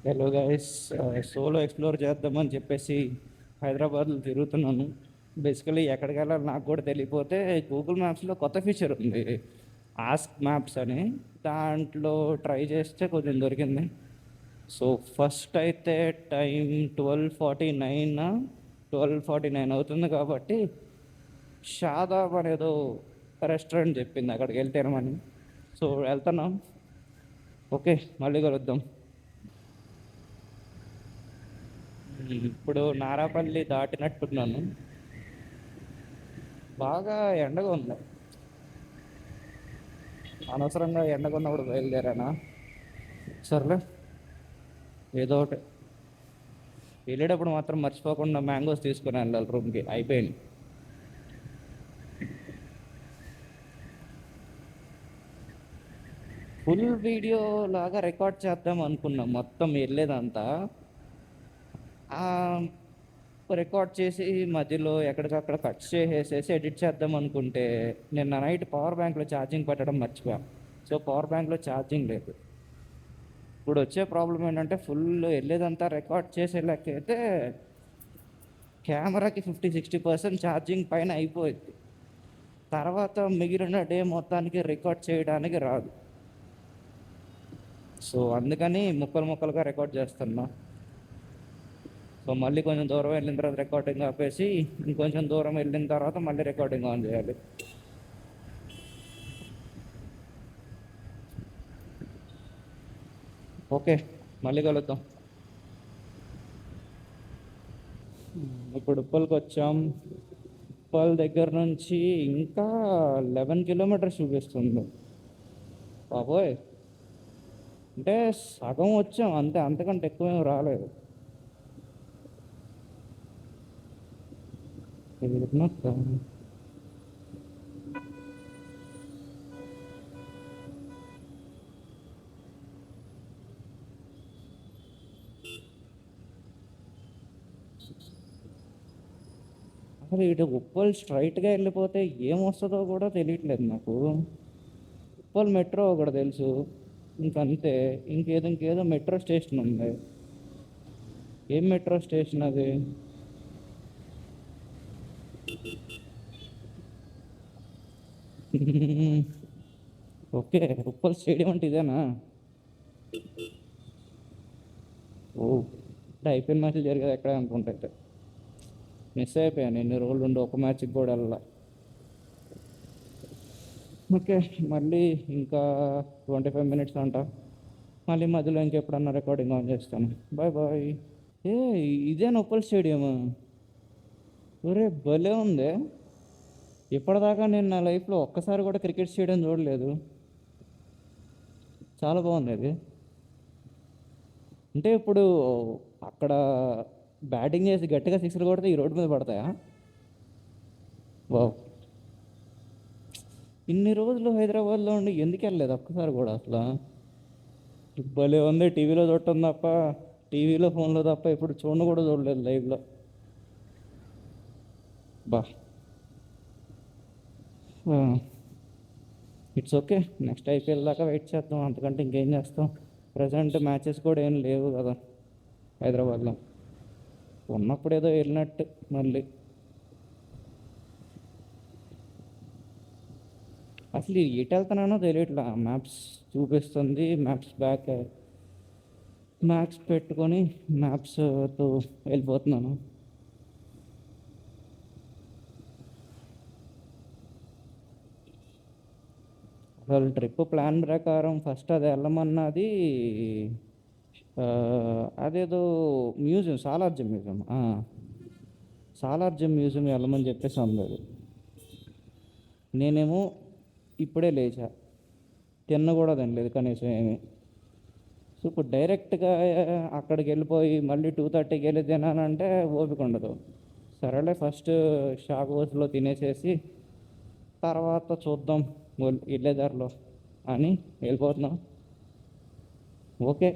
Hello guys, solo explore చేద్దామని చెప్పేసి హైదరాబాద్లో తిరుగుతున్నాను. బేసికలీ ఎక్కడికి వెళ్ళాలి నాకు కూడా తెలియపోతే గూగుల్ మ్యాప్స్లో కొత్త ఫీచర్ ఉంది, ఆస్క్ మ్యాప్స్ అని. దాంట్లో ట్రై చేస్తే కొంచెం దొరికింది. సో ఫస్ట్ అయితే టైం 12:49 12:49 అవుతుంది కాబట్టి షాదాబ్ అనేదో రెస్టారెంట్ చెప్పింది, అక్కడికి వెళ్తేనమని. సో వెళ్తున్నాం. ఓకే, మళ్ళీ కలుద్దాం. ఇప్పుడు నారాపల్లి దాటినట్టున్నాను. బాగా ఎండగా ఉంది. అనవసరంగా ఎండగా ఉన్నప్పుడు బయలుదేరానా. సర్లే, ఏదో ఒకటి. వెళ్ళేటప్పుడు మాత్రం మర్చిపోకుండా మ్యాంగోస్ తీసుకుని వెళ్ళాలి రూమ్కి. అయిపోయింది. ఫుల్ వీడియో లాగా రికార్డ్ చేద్దాం అనుకున్నాం మొత్తం వెళ్ళేదంతా. రికార్డ్ చేసి మధ్యలో ఎక్కడికక్కడ కట్ చేసేసి ఎడిట్ చేద్దాం అనుకుంటే నిన్న నైట్ పవర్ బ్యాంక్లో ఛార్జింగ్ పెట్టడం మర్చిపోయాం. సో పవర్ బ్యాంక్లో ఛార్జింగ్ లేదు. ఇప్పుడు వచ్చే ప్రాబ్లం ఏంటంటే ఫుల్ వెళ్ళేదంతా రికార్డ్ చేసే లెక్క అయితే కెమెరాకి 50-60% ఛార్జింగ్ పైన అయిపోయింది. తర్వాత మిగిలిన డే మొత్తానికి రికార్డ్ చేయడానికి రాదు. సో అందుకని ముక్కలు ముక్కలుగా రికార్డ్ చేస్తున్నా. సో మళ్ళీ కొంచెం దూరం వెళ్ళిన తర్వాత రికార్డింగ్ ఆపేసి ఇంకొంచెం దూరం వెళ్ళిన తర్వాత మళ్ళీ రికార్డింగ్ ఆన్ చేయాలి. ఓకే, మళ్ళీ కలుద్దాం. ఇప్పుడు ఉప్పల్కి వచ్చాం. ఉప్పల్ దగ్గర నుంచి ఇంకా 11 కిలోమీటర్స్ చూపిస్తుంది. బాబోయ్, అంటే సగం వచ్చాం అంతే, అంతకంటే ఎక్కువేం రాలేదు. అసలు ఇటు ఉప్పల్ స్ట్రైట్గా వెళ్ళిపోతే ఏమొస్తుందో కూడా తెలియట్లేదు నాకు. ఉప్పల్ మెట్రో ఒకటి తెలుసు, ఇంకంతే. ఇంకేదో మెట్రో స్టేషన్ ఉంది. ఏం మెట్రో స్టేషన్ అది? ఓకే, ఉప్పల్ స్టేడియం అంటే ఇదేనా? ఓ, అంటే అయిపోయిన మ్యాచ్లు జరిగేది ఎక్కడ అనుకుంటా. అయితే మిస్ అయిపోయాను, ఎన్ని రోజులు ఉండి ఒక మ్యాచ్కి కూడా వెళ్ళాల. ఓకే, మళ్ళీ ఇంకా 25 మినిట్స్ అంట. మళ్ళీ మధ్యలో ఇంకెప్పుడన్నా రికార్డింగ్ ఆన్ చేస్తాను. Bye bye. ఏ, ఇదే ఉప్పల్ స్టేడియమా? ఒరే భలే ఉంది. ఇప్పటిదాకా నేను నా లైఫ్లో ఒక్కసారి కూడా క్రికెట్ స్టేడియం చూడలేదు. చాలా బాగుంది అది. అంటే ఇప్పుడు అక్కడ బ్యాటింగ్ చేసి గట్టిగా సిక్స్లు కొడితే ఈ రోడ్డు మీద పడతాయా? వావ్. ఇన్ని రోజులు హైదరాబాద్లో ఉండి ఎందుకు వెళ్ళలేదు ఒక్కసారి కూడా అసలు? భలే ఉంది. టీవీలో చూడటం తప్ప, టీవీలో ఫోన్లో తప్ప ఇప్పుడు చూడను కూడా చూడలేదు లైవ్లో. బా, ఇట్స్ ఓకే. నెక్స్ట్ ఐపీఎల్ దాకా వెయిట్ చేద్దాం, అంతకంటే ఇంకేం చేస్తాం. ప్రజెంట్ మ్యాచెస్ కూడా ఏం లేవు కదా హైదరాబాద్లో. ఉన్నప్పుడు ఏదో వెళ్ళినట్టు. మళ్ళీ అసలు ఎటు వెళ్తున్నానో తెలియట్లా. మ్యాప్స్ చూపిస్తుంది, మ్యాప్స్ పెట్టుకొని మ్యాప్స్తో వెళ్ళిపోతున్నాను. అసలు ట్రిప్ ప్లాన్ ప్రకారం ఫస్ట్ అది వెళ్ళమన్నది అదేదో మ్యూజియం, సాలార్జంగ్ మ్యూజియం వెళ్ళమని చెప్పేసి అందరు. నేనేమో ఇప్పుడే లేచా, తిన్న కూడా తినలేదు కనీసం ఏమి. సో ఇప్పుడు డైరెక్ట్గా అక్కడికి వెళ్ళిపోయి మళ్ళీ 2:30కి వెళ్ళి తినానంటే ఓపిక ఉండదు. సరేలే, ఫస్ట్ షాప్ హౌస్లో తినేసేసి తర్వాత చూద్దాం వెళ్ళేదారిలో అని వెళ్ళిపోతున్నాం. ఓకే.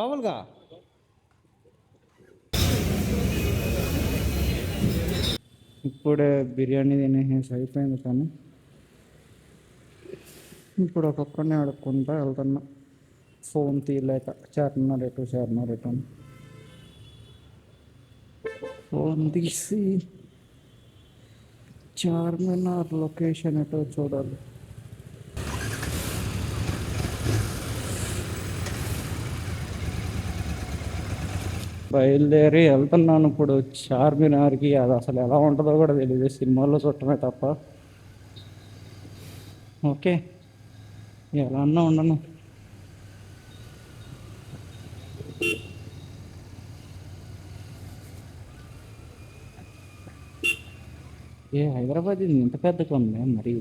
లోపలుగా ఇప్పుడే బిర్యానీ తినేసి అయిపోయింది కానీ ఇప్పుడు ఒక్కొక్కరిని అడుక్కుంటా వెళ్తున్నా. ఫోన్ తీయలేక చార్మినార్ ఎటు అని ఫోన్ తీసి చార్మినార్ లొకేషన్ ఎటో చూడాలి. బయలుదేరి వెళ్తున్నాను ఇప్పుడు చార్మినార్కి. అది అసలు ఎలా ఉంటుందో కూడా తెలియదు, సినిమాల్లో చూడటమే తప్ప. ఓకే, ఎలా అన్నా ఉండను. హైదరాబాద్ ఇది ఇంత పెద్దగా ఉంది మరి.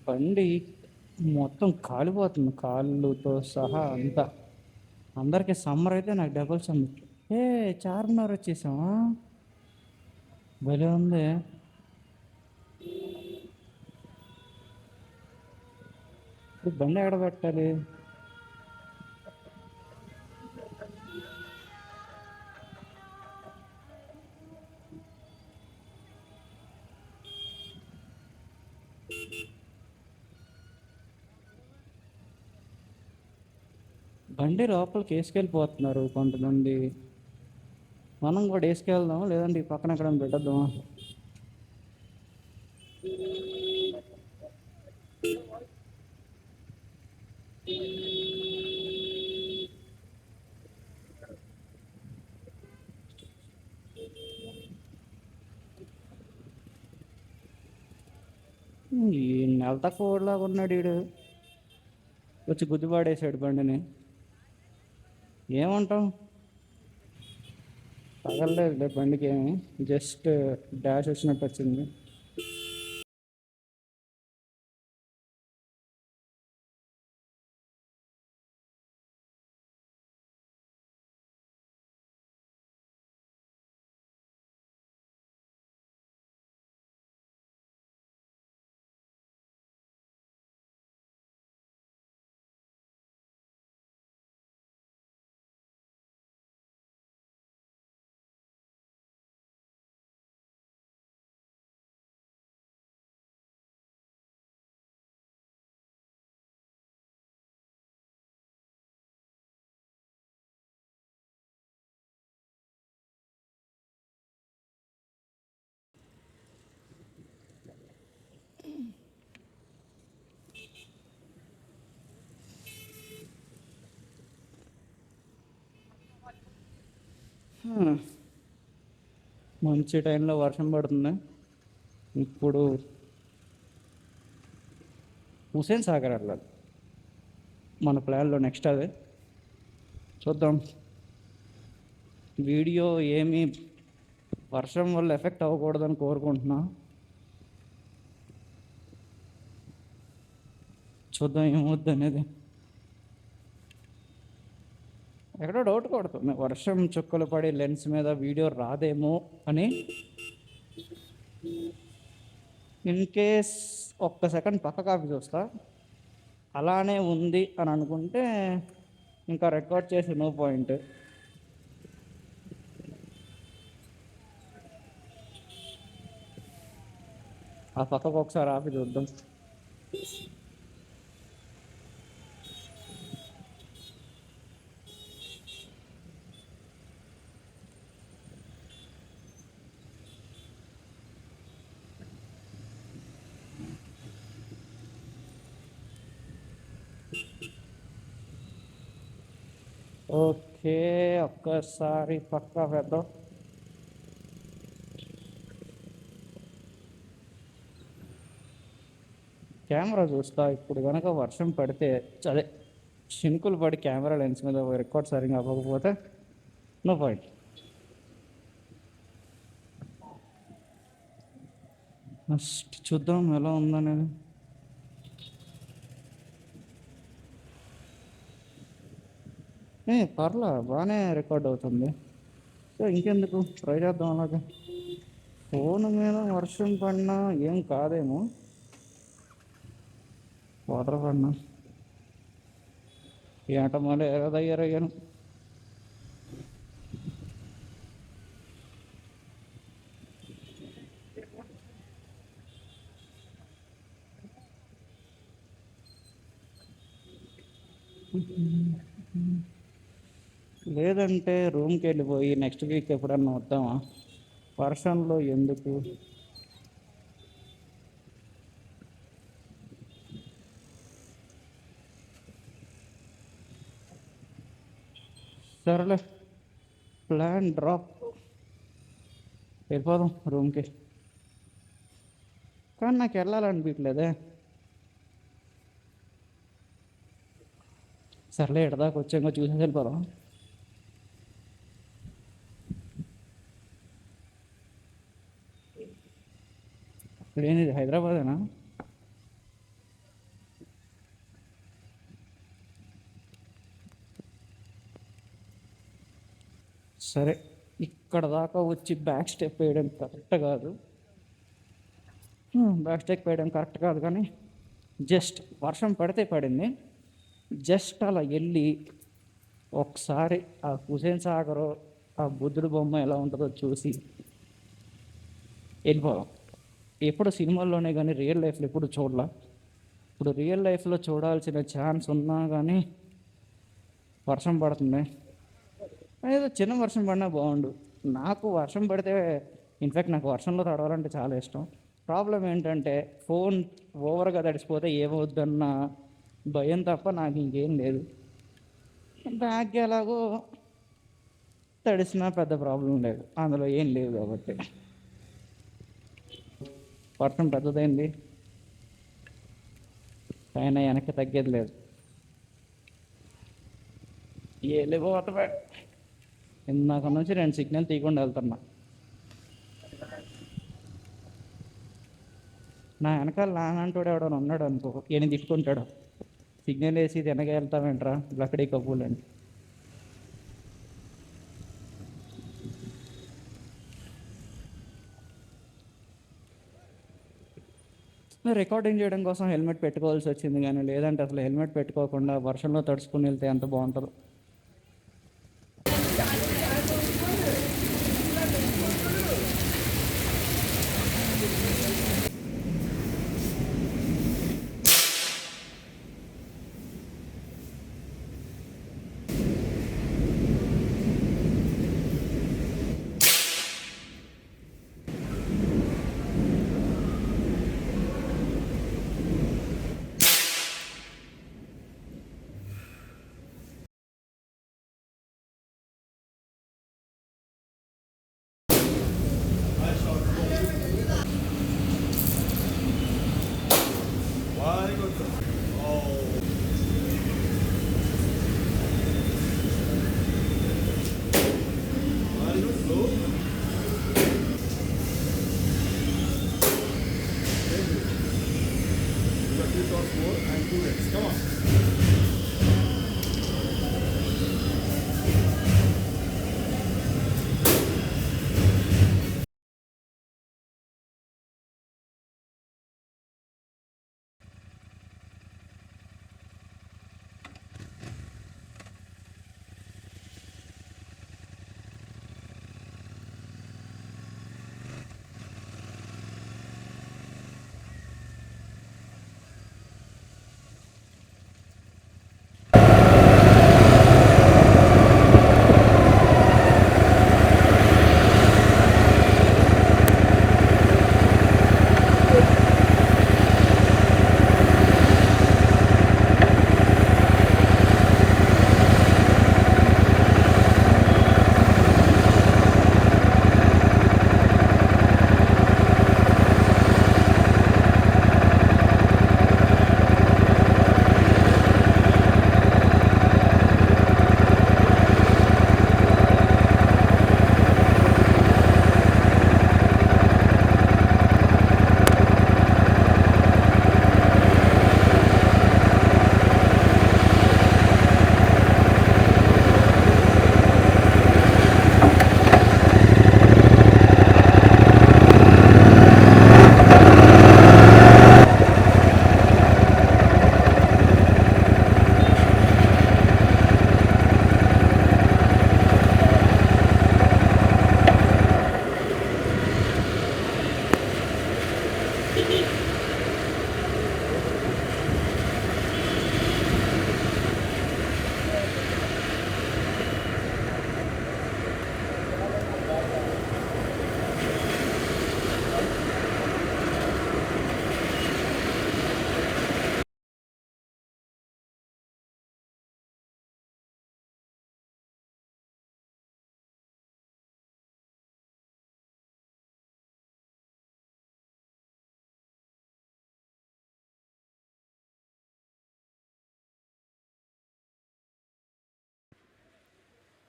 బండి మొత్తం కాలిపోతుంది, కాళ్ళుతో సహా అంతా. అందరికీ సమ్మర్ అయితే నాకు డబుల్ సమ్మర్. చార్మినార్ వచ్చేసామా, భలే ఉంది. ఇప్పుడు బండి ఎక్కడ పెట్టాలి? బండి లోపలికి వేసుకెళ్ళిపోతున్నారు కొంతమంది. మనం కూడా వేసుకెళ్దాం, లేదంటే ఈ పక్కన ఎక్కడ పెట్టద్దామా? ఈ నెల తక్కువలాగా ఉన్నాడు వీడు, వచ్చి గుద్దుపాడేసాడు బండిని. ఏమంటాం, తగలలేదు బండికి, ఏమి జస్ట్ డాష్ వచ్చినట్టు వచ్చింది. మంచి టైంలో వర్షం పడుతుంది. ఇప్పుడు హుసేన్ సాగర్ వెళ్ళాలి మన ప్లాన్లో, నెక్స్ట్ అదే చూద్దాం. వీడియో ఏమీ వర్షం వల్ల ఎఫెక్ట్ అవ్వకూడదని కోరుకుంటున్నా. చూద్దాం ఏమవుద్ది అనేది. ఎక్కడో డౌట్ కొడుతుంది, వర్షం చుక్కలు పడి లెన్స్ మీద వీడియో రాదేమో అని. ఇన్ కేస్ ఒక్క సెకండ్ పక్క కాపీ చూస్తా, అలానే ఉంది అని అనుకుంటే ఇంకా రికార్డ్ చేసి నో పాయింట్. ఆ పక్కకు ఒకసారి ఆపి చూద్దాం. ఓకే, ఒక్కసారి పక్కా పెద్దాం. కెమెరా చూస్తా, ఇప్పుడు కనుక వర్షం పడితే అదే చినుకులు పడి కెమెరా లెన్స్ మీద రికార్డ్ సరిగ్గా అవ్వకపోతే నో పాయింట్. ఫస్ట్ చూద్దాం ఎలా ఉందనేది. పర్లా బాగానే రికార్డ్ అవుతుంది. సో ఇంకెందుకు ట్రై చేద్దాం అలాగే. ఫోన్ మీద వర్షం పడినా ఏం కాదేమో. వాటర్ పడినా ఏట మళ్ళీ ఎరదయ్యారయ్యాను. లేదంటే రూమ్కి వెళ్ళిపోయి నెక్స్ట్ వీక్ ఎప్పుడన్నా వద్దామా? వర్షంలో ఎందుకు? సరేలే, ప్లాన్ డ్రాప్. వెళ్ళిపోదాం రూమ్కి. కానీ నాకు వెళ్ళాలనిపించలేదే. సర్లే, ఎడదాకా వచ్చాక చూసేసి వెళ్ళిపోదాం. ఇప్పుడేంది, హైదరాబాదేనా? సరే, ఇక్కడ దాకా వచ్చి బ్యాక్ స్టెప్ వేయడం కరెక్ట్ కాదు. బ్యాక్ స్టెప్ వేయడం కరెక్ట్ కాదు, కానీ జస్ట్ వర్షం పడితే పడింది. జస్ట్ అలా వెళ్ళి ఒకసారి ఆ హుసేన్ సాగర్, ఆ బుద్ధుడు బొమ్మ ఎలా ఉంటుందో చూసి వెళ్ళిపోదాం. ఎప్పుడు సినిమాల్లోనే కానీ రియల్ లైఫ్లో ఎప్పుడు చూడాల. ఇప్పుడు రియల్ లైఫ్లో చూడాల్సిన ఛాన్స్ ఉన్నా కానీ వర్షం పడుతుంది. ఏదో చిన్న వర్షం పడినా బాగుండు. నాకు వర్షం పడితే, ఇన్ఫ్యాక్ట్ నాకు వర్షంలో తడవాలంటే చాలా ఇష్టం. ప్రాబ్లం ఏంటంటే ఫోన్ ఓవర్గా తడిసిపోతే ఏమవుద్దన్న భయం తప్ప నాకు ఇంకేం లేదు. బ్యాగ్ ఎలాగో తడిసినా పెద్ద ప్రాబ్లం లేదు, అందులో ఏం లేదు కాబట్టి. వర్షం పెద్దదైంది, పైన వెనక్కి తగ్గేది లేదు. వెళ్ళిపోతా. ఇందాక నుంచి 2 సిగ్నల్ తీయకుండా వెళ్తున్నా. నా వెనకాల నానంటోడు ఎవడో ఉన్నాడు అనుకో, ఈయన తిట్టుకుంటాడు. సిగ్నల్ వేసి వెనక వెళ్తామేంట్రా లక్కడీ కబూల్ అని. రికార్డింగ్ చేయడం కోసం హెల్మెట్ పెట్టుకోవాల్సి వచ్చింది, కానీ లేదంటే అసలు హెల్మెట్ పెట్టుకోకుండా వర్షంలో తడుచుకుని వెళ్తే ఎంత బాగుంటుందో.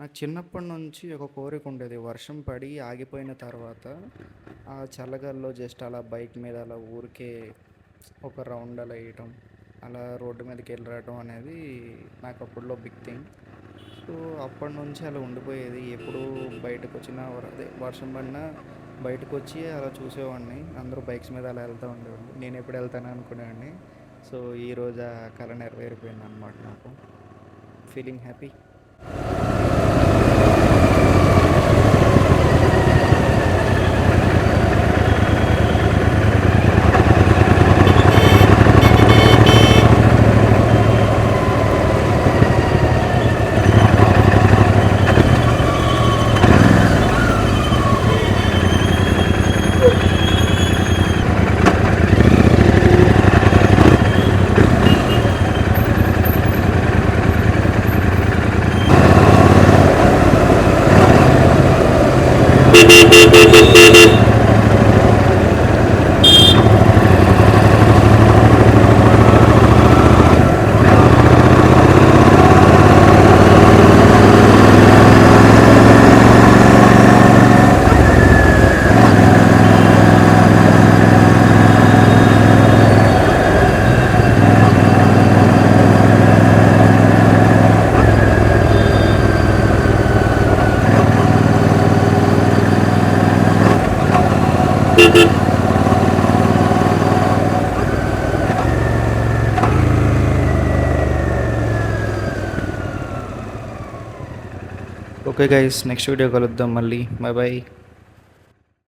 నాకు చిన్నప్పటి నుంచి ఒక కోరిక ఉండేది. వర్షం పడి ఆగిపోయిన తర్వాత ఆ చల్లగాలిలో జస్ట్ అలా బైక్ మీద అలా ఊరికే ఒక రౌండ్ అలా వేయటం, అలా రోడ్డు మీదకి వెళ్ళి రావడం అనేది నాకు అప్పట్లో బిగ్ థింగ్. సో అప్పటి నుంచి అలా ఉండిపోయేది. ఎప్పుడు బయటకు వచ్చినా అదే వర్షం పడినా బయటకు వచ్చి అలా చూసేవాడిని. అందరూ బైక్స్ మీద అలా వెళ్తూ ఉండేవాళ్ళు. నేను ఎప్పుడు వెళ్తాను అనుకునేవాడిని. సో ఈరోజు ఆ కళ నెరవేరిపోయింది అనమాట నాకు. Feeling happy. Okay guys, next video కలుద్దాం మళ్ళీ. Bye bye.